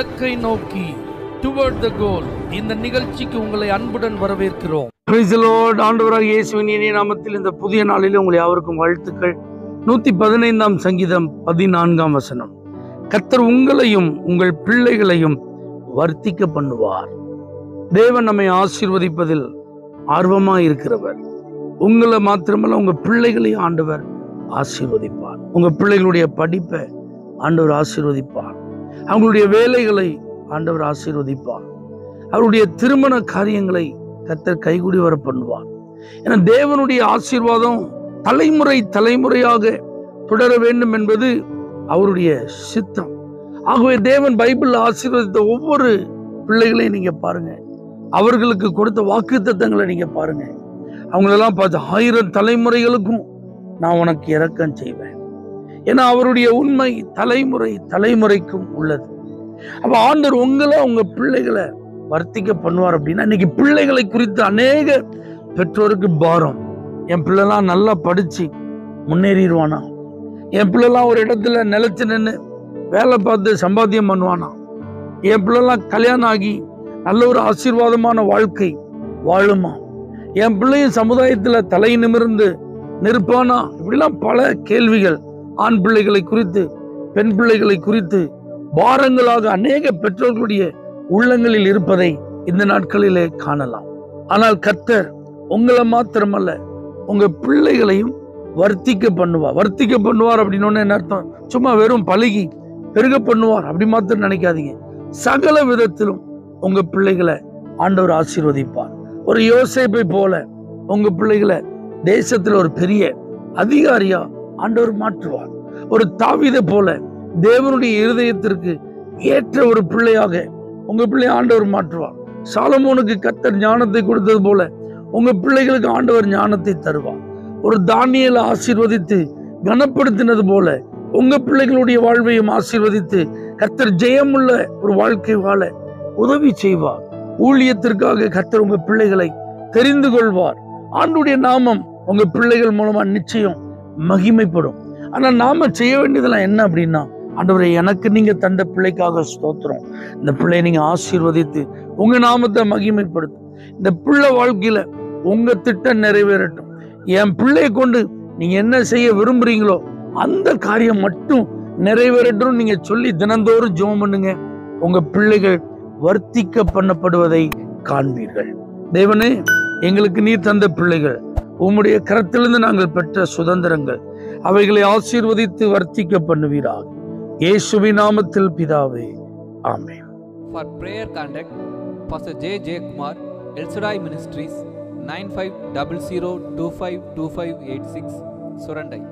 இலக்கை நோக்கி டுவர்ட் த கோல். இந்த நிகழ்ச்சிக்கு உங்களை அன்புடன் வரவேற்கிறோம். Praise the Lord. ஆண்டவராகிய இயேசுவின் இனிய நாமத்தில் இந்த புதிய நாளில் உங்களை யாவருக்கும் வாழ்த்துக்கள். 115ஆம் சங்கீதம் 14ஆம் வசனம். கர்த்தர் உங்களையும் உங்கள் பிள்ளைகளையும் வர்த்திக்க பண்ணுவார். தேவன் நம்மை ஆசீர்வதிப்பதில் ஆர்வமாக இருக்கிறவர். உங்களை மாத்திரமல்ல, உங்க பிள்ளைகளையும் ஆண்டவர் ஆசீர்வதிப்பார். உங்க பிள்ளைகளுடைய படிப்பை ஆண்டவர் ஆசீர்வதிப்பார். அவங்களுடைய வேலைகளை ஆண்டவர் ஆசீர்வதிப்பார். அவருடைய திருமண காரியங்களை கர்த்தர் கைகூடி வர பண்ணுவார். ஏன்னா தேவனுடைய ஆசீர்வாதம் தலைமுறை தலைமுறையாக தொடர வேண்டும் என்பது அவருடைய சித்தம். ஆகவே தேவன் பைபிள் ஆசீர்வதித்த ஒவ்வொரு பிள்ளைகளையும் நீங்க பாருங்க. அவர்களுக்கு கொடுத்த வாக்குத்தத்தங்களை நீங்க பாருங்க. அவங்களெல்லாம் பார்த்து 1000 தலைமுறைகளுக்கும் நான் உனக்கு இரக்கம் செய்வேன். ஏன்னா அவருடைய உண்மை தலைமுறை தலைமுறைக்கும் உள்ளது. அப்ப ஆண்டவர் உங்களை உங்க பிள்ளைகளை வர்த்திக்க பண்ணுவார். அப்படின்னா இன்னைக்கு பிள்ளைகளை குறித்து அநேக பெற்றோருக்கு பாரம். என் பிள்ளைலாம் நல்லா படிச்சு முன்னேறிடுவானா, என் பிள்ளைலாம் ஒரு இடத்துல நிலைச்சு நின்று வேலை பார்த்து சம்பாத்தியம் பண்ணுவானா, என் பிள்ளைலாம் கல்யாணம் ஆகி நல்ல ஒரு ஆசீர்வாதமான வாழ்க்கை வாழுமா, என் பிள்ளையும் சமுதாயத்துல தலை நிமிர்ந்து நிற்பானா, இப்படிலாம் பல கேள்விகள் ஆண் பிள்ளைகளை குறித்து பெண் பிள்ளைகளை குறித்து பாரங்களாக அநேக பெற்றோர்களுடைய உள்ளங்களில் இருப்பதை இந்த நாட்களிலே காணலாம். ஆனால் கர்த்தர் உங்களை மாத்திரமல்ல, உங்க பிள்ளைகளையும் வர்த்திக்க பண்ணுவார். வர்த்திக்க பண்ணுவார் அப்படின்னு என்ன அர்த்தம்? சும்மா வெறும் பழகி பெருக பண்ணுவார் அப்படி மாத்திரம் நினைக்காதீங்க. சகல விதத்திலும் உங்க பிள்ளைகளை ஆண்டவர் ஆசீர்வதிப்பார். ஒரு யோசேப்பை போல உங்க பிள்ளைகளை தேசத்துல ஒரு பெரிய அதிகாரியா ஆண்டவர் மாற்றுவார். ஒரு தாவீதை போல தேவனுடைய இருதயத்திற்கு ஏற்ற ஒரு பிள்ளையாக உங்க பிள்ளையை ஆண்டவர் மாற்றுவார். சாலமோனுக்கு கர்த்தர் ஞானத்தை கொடுத்தது போல உங்க பிள்ளைகளுக்கு ஆண்டவர் ஞானத்தை தருவார். ஒரு தானியேலை ஆசீர்வதித்து கனப்படுத்தினது போல உங்க பிள்ளைகளுடைய வாழ்வையும் ஆசீர்வதித்து கர்த்தர் ஜெயமுள்ள ஒரு வாழ்க்கை வாழ உதவி செய்வார். ஊழியத்திற்காக கர்த்தர் உங்க பிள்ளைகளை தெரிந்து கொள்வார். ஆண்டுடைய நாமம் உங்க பிள்ளைகள் மூலமா நிச்சயம் மகிமைப்படும். ஆனா நாம செய்ய வேண்டியதெல்லாம் என்ன அப்படின்னா, ஆண்டவரே எனக்கு நீங்க தந்த பிள்ளைக்காக ஸ்தோத்திரம். இந்த பிள்ளையை நீங்க ஆசீர்வதித்து உங்க நாமத்தை மகிமைப்படுத்தும். இந்த பிள்ளை வாழ்க்கையில உங்க திட்டம் நிறைவேறட்டும். என் பிள்ளையை கொண்டு நீங்க என்ன செய்ய விரும்புறீங்களோ அந்த காரியம் மட்டும் நிறைவேறட்டும் நீங்க சொல்லி தினந்தோறும் ஜெபம் பண்ணுங்க. உங்க பிள்ளைகள் வர்த்திக்க பண்ணப்படுவதை காண்பீர்கள். தேவனே, எங்களுக்கு நீ தந்த பிள்ளைகள் உம்முடைய கரத்திலிருந்து நாங்கள் பெற்ற சுதந்திரங்கள், அவைகளை ஆசீர்வதித்து வர்த்திக்க பண்ணுவீராக. இயேசுவின் நாமத்தில் பிதாவே, ஆமென். For prayer contact Pastor J. J. Kumar, El Shaddai Ministries, 9500252586, Surandai.